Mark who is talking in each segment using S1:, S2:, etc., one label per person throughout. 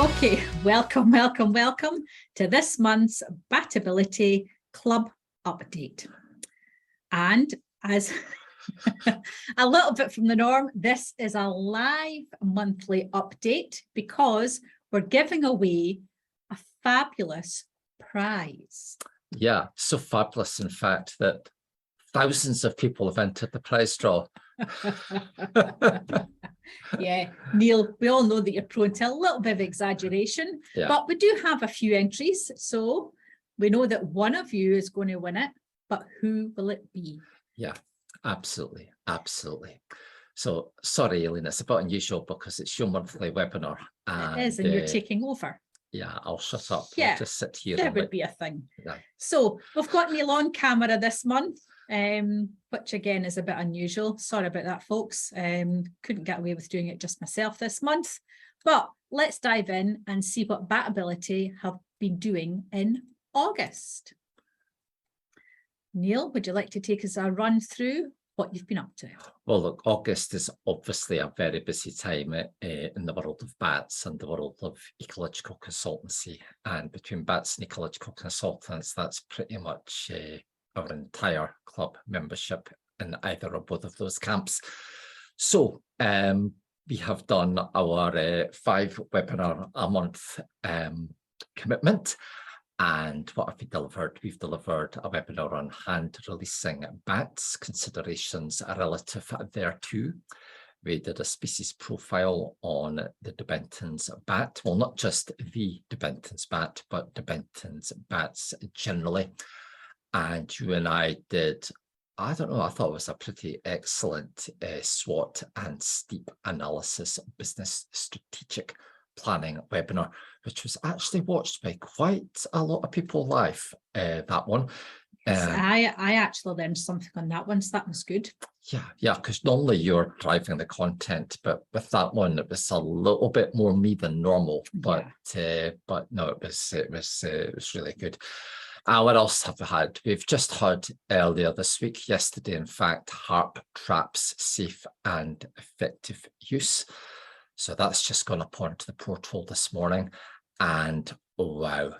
S1: Okay, welcome to this month's Batability Club update. And as a little bit from the norm, this is a live monthly update because we're giving away a fabulous prize.
S2: Yeah, so fabulous, in fact, that thousands of people have entered the prize draw.
S1: Yeah, Neil, we all know that you're prone to a little bit of exaggeration, but we do have a few entries. So we know that one of you is going to win it, but who will it be?
S2: Yeah, absolutely. So sorry, Aileen, it's a bit unusual because it's your monthly webinar.
S1: It is, and you're taking over.
S2: Yeah, I'll shut up.
S1: Yeah,
S2: I'll just sit here.
S1: There would be a thing.
S2: Yeah.
S1: So we've got Neil on camera this month, which again is a bit unusual. Sorry about that, folks. Couldn't get away with doing it just myself this month. But let's dive in and see what Batability have been doing in August. Neil, would you like to take us a run through what you've been up to?
S2: Well, look, August is obviously a very busy time in the world of BATS and the world of ecological consultancy. And between BATS and ecological consultants, that's pretty much our entire club membership in either or both of those camps. So we have done our 5 webinar a month commitment. And what have we delivered? We've delivered a webinar on hand releasing bats, considerations relative thereto. We did a species profile on the de Benton's bat. Well, not just the de Benton's bat, but de Benton's bats generally. And you and I did, I don't know, I thought it was a pretty excellent SWOT and steep analysis business strategic planning webinar, which was actually watched by quite a lot of people live, that one.
S1: I actually learned something on that one, so that was good.
S2: Yeah, because normally you're driving the content, but with that one, it was a little bit more me than normal. But no, it was really good. What else have we had? We've just had earlier this week, yesterday, in fact, HARP traps, safe and effective use. So that's just gone up onto the portal this morning. And oh, wow,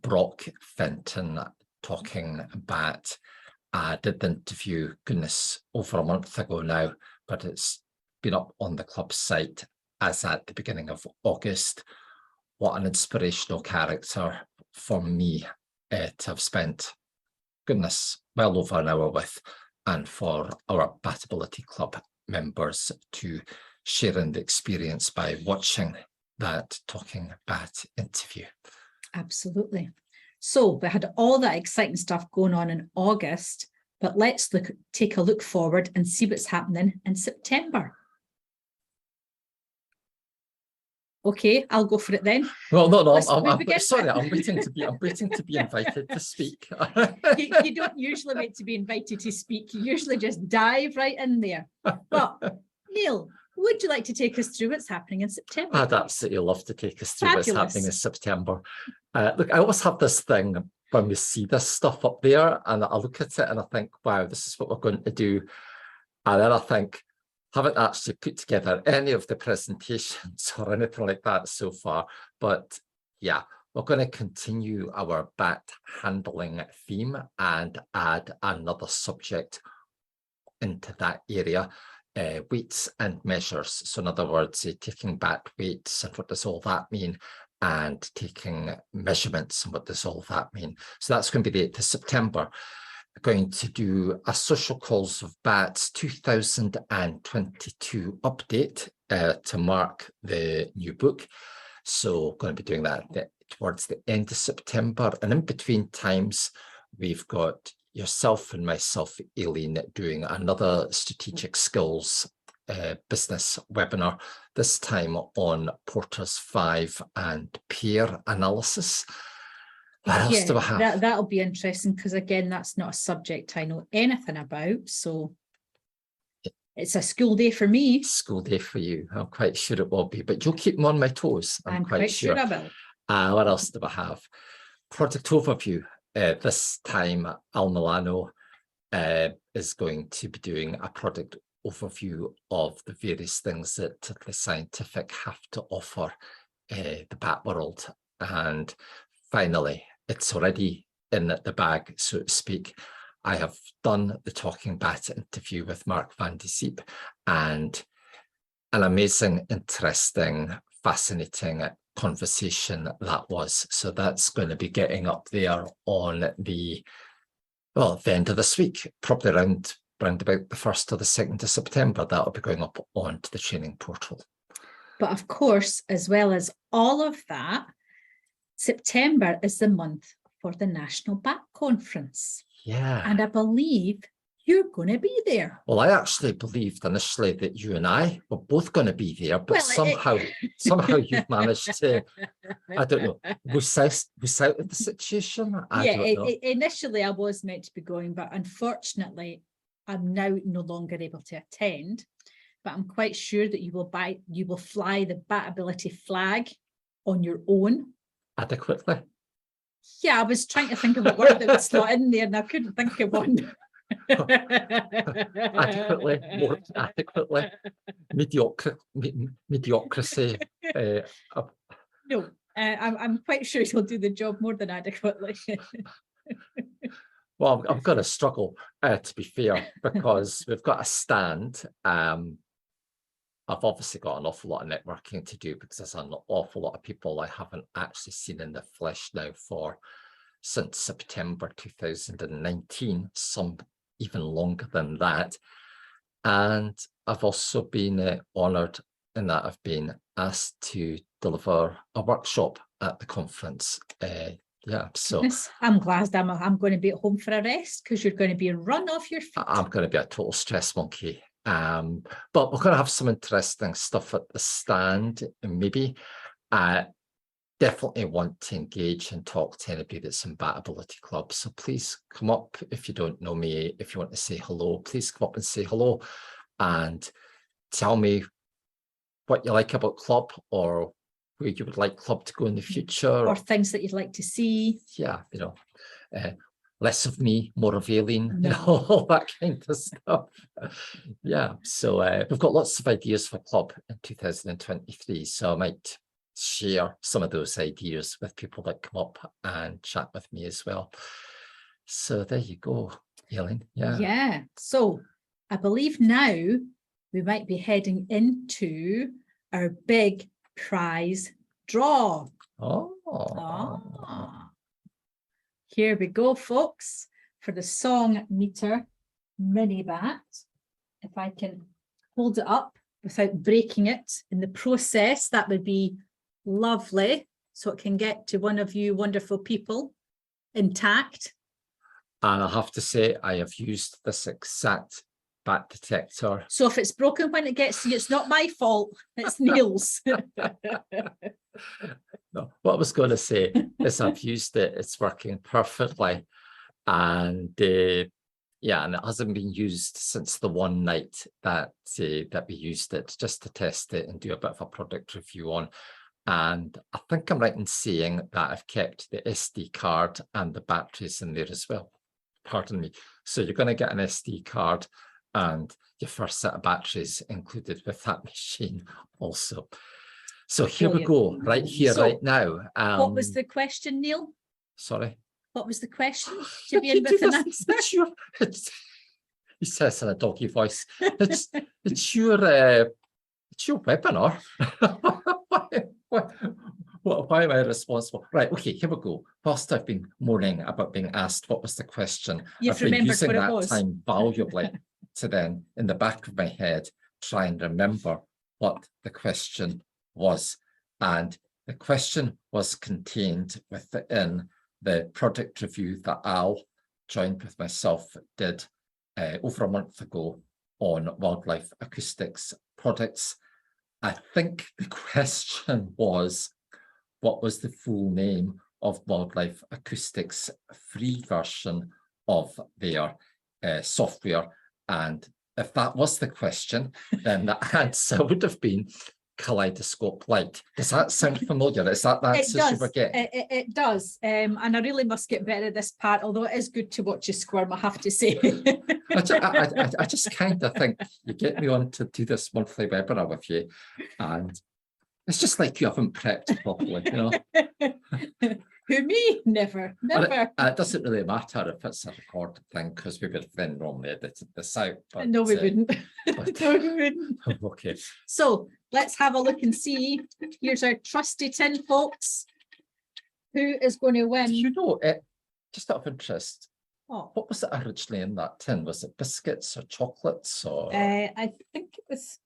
S2: Brock Fenton talking about, I did the interview, goodness, over a month ago now, but it's been up on the club site as at the beginning of August. What an inspirational character for me to have spent, goodness, well over an hour with, and for our Batability Club members to sharing the experience by watching that Talking Bat interview.
S1: Absolutely. So we had all that exciting stuff going on in August, but let's take a look forward and see what's happening in September. Okay, I'll go for it then.
S2: Well, no, I'm sorry. I'm waiting to be invited to speak.
S1: You don't usually wait to be invited to speak. You usually just dive right in there. But Neil, would you like to take us through what's happening in September?
S2: I'd absolutely love to take us through what's happening in September. Look, I always have this thing when we see this stuff up there, and I look at it and I think, wow, this is what we're going to do. And then I think, haven't actually put together any of the presentations or anything like that so far. But yeah, we're going to continue our bat handling theme and add another subject into that area. Weights and measures. So in other words, taking bat weights and what does all that mean, and taking measurements and what does all that mean. So that's going to be the 8th of September. We're going to do a Social Calls of Bats 2022 update to mark the new book. So going to be doing that towards the end of September, and in between times we've got yourself and myself, Aileen, doing another strategic skills business webinar, this time on Porter's 5 and peer analysis. What else do I have?
S1: That'll be interesting because, again, that's not a subject I know anything about. So it's a school day for me.
S2: School day for you. I'm quite sure it will be, but you'll keep me on my toes. I'm quite sure
S1: I will.
S2: What else do I have? Product overview. This time, Al Milano is going to be doing a product overview of the various things that Totally Scientific have to offer the bat world. And finally, it's already in the bag, so to speak. I have done the Talking Bat interview with Mark van de Zeep, and an amazing, interesting, fascinating conversation that was. So that's going to be getting up there on the end of this week, probably around about the 1st or the 2nd of September. That'll be going up onto the training portal.
S1: But of course, as well as all of that, September is the month for the National Bat Conference.
S2: Yeah.
S1: And I believe you're going to be there.
S2: Well, I actually believed initially that you and I were both going to be there, but
S1: Well,
S2: somehow you've managed to, I don't know, was out of the situation? I don't know.
S1: Initially I was meant to be going, but unfortunately I'm now no longer able to attend. But I'm quite sure that you will fly the Batability flag on your own.
S2: Adequately?
S1: Yeah, I was trying to think of a word that was not in there and I couldn't think of one.
S2: Adequately, more adequately, mediocrity.
S1: No, I'm quite sure you'll do the job more than adequately.
S2: Well, I'm going to struggle, to be fair, because we've got a stand. I've obviously got an awful lot of networking to do because there's an awful lot of people I haven't actually seen in the flesh now since September 2019, some even longer than that. And I've also been honoured in that I've been asked to deliver a workshop at the conference. So
S1: I'm glad I'm going to be at home for a rest because you're going to be run off your feet.
S2: I'm going to be a total stress monkey. But we're going to have some interesting stuff at the stand, maybe. Definitely want to engage and talk to anybody that's in Batability Club. So please come up if you don't know me. If you want to say hello, please come up and say hello and tell me what you like about Club or where you would like Club to go in the future.
S1: Or things that you'd like to see.
S2: Yeah, less of me, more of Aileen, all that kind of stuff. Yeah, so we've got lots of ideas for Club in 2023. So I might share some of those ideas with people that come up and chat with me as well. So there you go, Aileen.
S1: Yeah. So I believe now we might be heading into our big prize draw. Here we go, folks, for the Song Meter mini bat. If I can hold it up without breaking it in the process, that would be lovely. So it can get to one of you wonderful people intact.
S2: And I have to say, I have used this exact bat detector.
S1: So if it's broken when it gets to you, it's not my fault, it's Neil's.
S2: No, what I was going to say is I've used it, it's working perfectly. And and it hasn't been used since the one night that we used it just to test it and do a bit of a product review on. And I think I'm right in saying that I've kept the SD card and the batteries in there as well. Pardon me. So you're going to get an SD card and your first set of batteries included with that machine also. So here we go, right here, right now.
S1: What was the question, Neil?
S2: Sorry?
S1: What was the question? To be in with an answer?
S2: He says in a doggy voice, it's your webinar. Why am I responsible? Right, okay, here we go. Whilst I've been moaning about being asked what was the question, I've been using that time valuably to then, in the back of my head, try and remember what the question was. And the question was contained within the product review that Al, joined with myself, did over a month ago on wildlife acoustics products. I think the question was, what was the full name of Wildlife Acoustics' free version of their software? And if that was the question, then the answer would have been Kaleidoscope Light. Does that sound familiar? Is that the answer you were getting?
S1: It does. And I really must get better at this part, although it is good to watch you squirm, I have to say.
S2: I just kind of think you get me on to do this monthly webinar with you, and It's just like you haven't prepped properly, you know.
S1: Who, me? Never, never.
S2: It doesn't really matter if it's a recorded thing because we would have then normally edited this out. But,
S1: No, we wouldn't.
S2: but-
S1: No, we wouldn't.
S2: Okay.
S1: So let's have a look and see. Here's our trusty tin, folks. Who is going to
S2: Do
S1: win?
S2: you know it? Just out of interest,
S1: Oh,
S2: what was it originally in that tin? Was it biscuits or chocolates or?
S1: I think it was.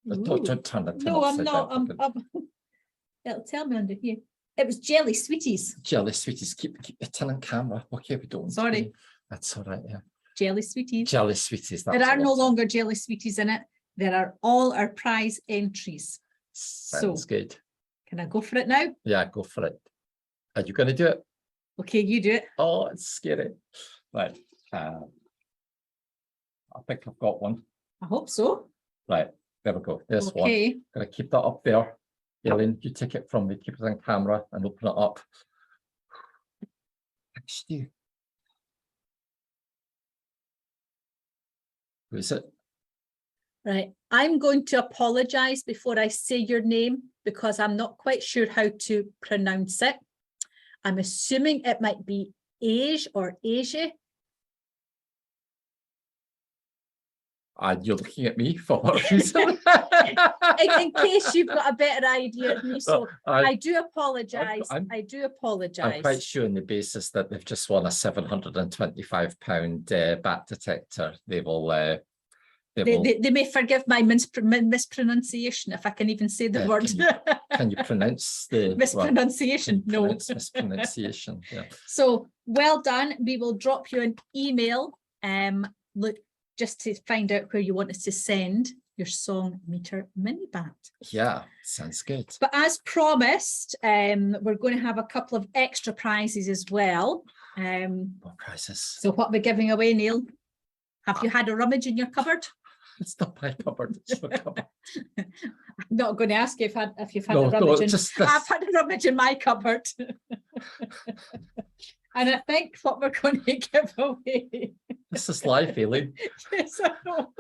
S2: Don't turn the tin
S1: No, I'm
S2: upside
S1: not.
S2: down.
S1: It'll tell me under here. It was jelly sweeties.
S2: Jelly sweeties. Keep the tin on camera. Okay, we don't.
S1: Sorry.
S2: That's all right. Yeah.
S1: Jelly sweeties.
S2: Jelly sweeties.
S1: There
S2: that's
S1: are
S2: a
S1: no
S2: lot.
S1: longer jelly sweeties in it. There are all our prize entries.
S2: Sounds good.
S1: Can I go for it now?
S2: Yeah, go for it. Are you going to do it?
S1: Okay, you do it.
S2: Oh, it's scary. Right. I think I've got one.
S1: I hope so.
S2: Right. There we go. There's one.
S1: Okay.
S2: Gonna keep that up there. Aileen, you take it from me, keep it on camera and open it up. Thanks, Stu. Who is it?
S1: Right. I'm going to apologize before I say your name because I'm not quite sure how to pronounce it. I'm assuming it might be Age or Asia.
S2: And you're looking at me for what reason?
S1: In case you've got a better idea of me. So I do apologize. I do
S2: I'm
S1: apologize.
S2: quite sure on the basis that they've just won a £725 bat detector. They may
S1: forgive my mispronunciation if I can even say the word.
S2: Can you pronounce the
S1: mispronunciation? No.
S2: Mispronunciation. Yeah.
S1: So well done. We will drop you an email. Look, just to find out where you want us to send your song meter mini bat.
S2: Yeah, sounds good.
S1: But as promised, we're going to have a couple of extra prizes as well.
S2: What prizes?
S1: So what we're giving away, Neil? Have you had a rummage in your cupboard?
S2: It's not my cupboard, it's your cupboard.
S1: I'm not going to ask you if you've had
S2: No,
S1: a rummage. I've had a rummage in my cupboard. And I think what we're going to give away.
S2: This is live, Aileen.
S1: Yes, I know.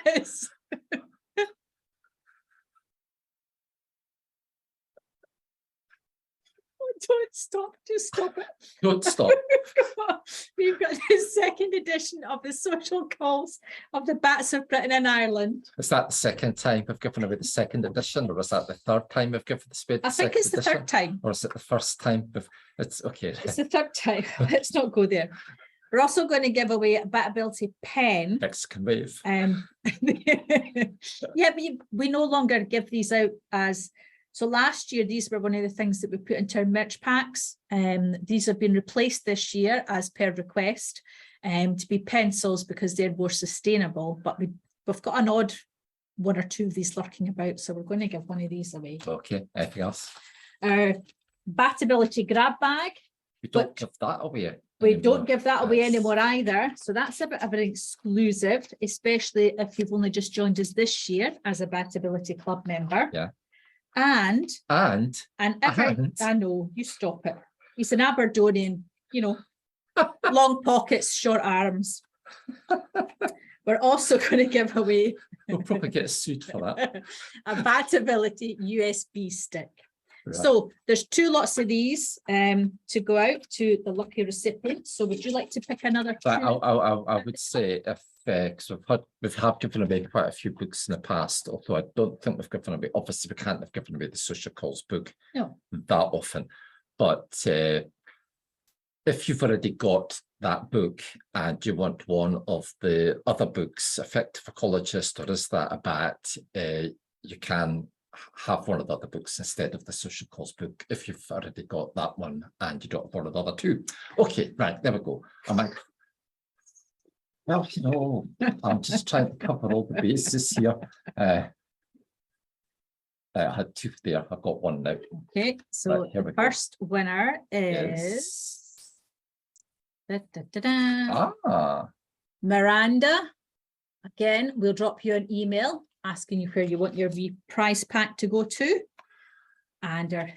S1: Yes. Don't stop, just stop it.
S2: Don't stop.
S1: We've got the second edition of the social calls of the Bats of Britain and Ireland.
S2: Is that the second time we've given away the second edition, or was that the third time we've given the spade?
S1: I think it's the third time.
S2: Or is it the first time? It's okay.
S1: It's the third time. Let's not go there. We're also going to give away a Batability pen.
S2: Mexican wave.
S1: Yeah, but we no longer give these out as. So last year, these were one of the things that we put into our merch packs. These have been replaced this year as per request to be pencils because they're more sustainable. But we've got an odd one or two of these lurking about. So we're going to give one of these away.
S2: Okay, anything else?
S1: Our Batability grab bag.
S2: We don't give that away.
S1: We don't give that away anymore either. So that's a bit of an exclusive, especially if you've only just joined us this year as a Batability Club member.
S2: Yeah.
S1: And
S2: I
S1: know, you stop it. He's an Aberdonian, long pockets, short arms. We're also going to give away.
S2: We'll probably get sued for that.
S1: A Batability USB stick.
S2: Right.
S1: So there's 2 lots of these to go out to the lucky recipients. So would you like to pick another 2?
S2: I would say if because we have given away quite a few books in the past, although I don't think we've given away. Obviously, we can't have given away the Social Calls book that often. But if you've already got that book and you want one of the other books, Effective Ecologist, or Is That a Bat, you can have one of the other books instead of the Social Calls book if you've already got that one and you don't have one of the other 2. Okay, right, there we go. Well, I'm just trying to cover all the bases here. I had 2 there. I've got 1 now.
S1: Okay, so
S2: right,
S1: the first winner is Miranda. Again, we'll drop you an email asking you where you want your prize pack to go to. And our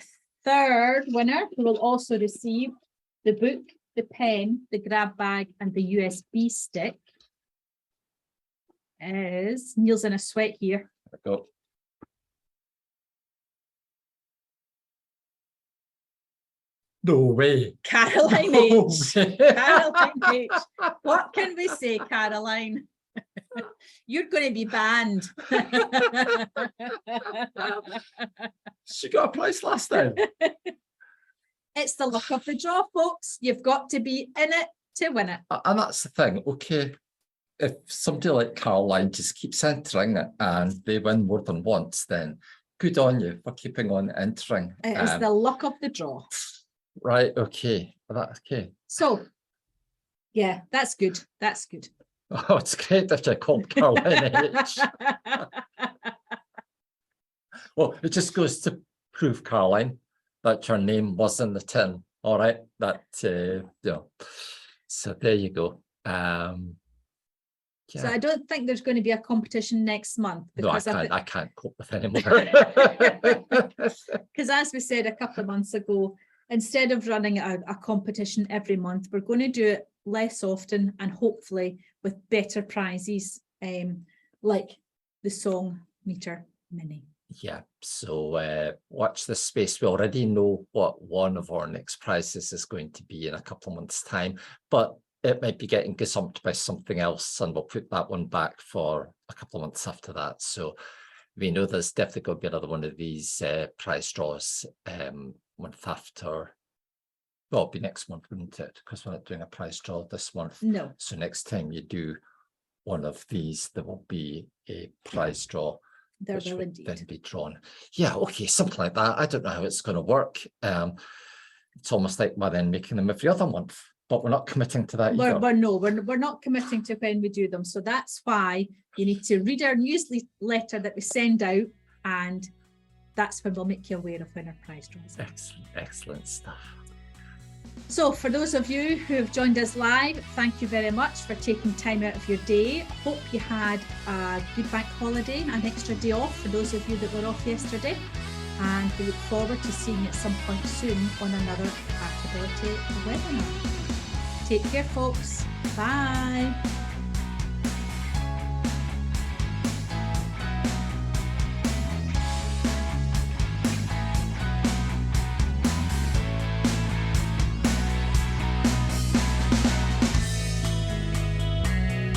S1: third winner, who will also receive the book, the pen, the grab bag, and the USB stick, is Neil's in a sweat here.
S2: There we go. No way.
S1: Caroline
S2: No
S1: H.
S2: way.
S1: Caroline H. What can we say, Caroline? You're going to be banned.
S2: She got a prize last time.
S1: It's the luck of the draw, folks. You've got to be in it to win it.
S2: And that's the thing. Okay, if somebody like Caroline just keeps entering it and they win more than once, then good on you for keeping on entering.
S1: It is the luck of the draw.
S2: Right, okay. Okay.
S1: So, yeah, that's good. That's good.
S2: Oh, it's great that you called Caroline H. Well, it just goes to prove, Caroline, that your name was in the tin. All right, that so there you go.
S1: So I don't think there's going to be a competition next month, because
S2: I can't cope with anymore.
S1: Because as we said a couple of months ago, instead of running a competition every month, we're going to do it less often and hopefully with better prizes, like the Song Meter Mini.
S2: Yeah, so watch this space. We already know what one of our next prizes is going to be in a couple of months' time, but it might be getting gazumped by something else, and we'll put that one back for a couple of months after that. So we know there's definitely going to be another one of these prize draws month after. Well, it'll be next month, wouldn't it? Because we're not doing a prize draw this month.
S1: No.
S2: So next time you do one of these, there will be a prize draw.
S1: There
S2: which
S1: will
S2: would
S1: indeed.
S2: then be drawn. Yeah, okay, something like that. I don't know how it's going to work. It's almost like we're then making them every other month, but we're not committing to that either.
S1: We're not committing to when we do them. So that's why you need to read our newsletter that we send out, and that's when we'll make you aware of when our prize draws are.
S2: Excellent stuff.
S1: So for those of you who have joined us live, thank you very much for taking time out of your day. Hope you had a good bank holiday, an extra day off for those of you that were off yesterday. And we look forward to seeing you at some point soon on another Compatibility webinar. Take care, folks. Bye.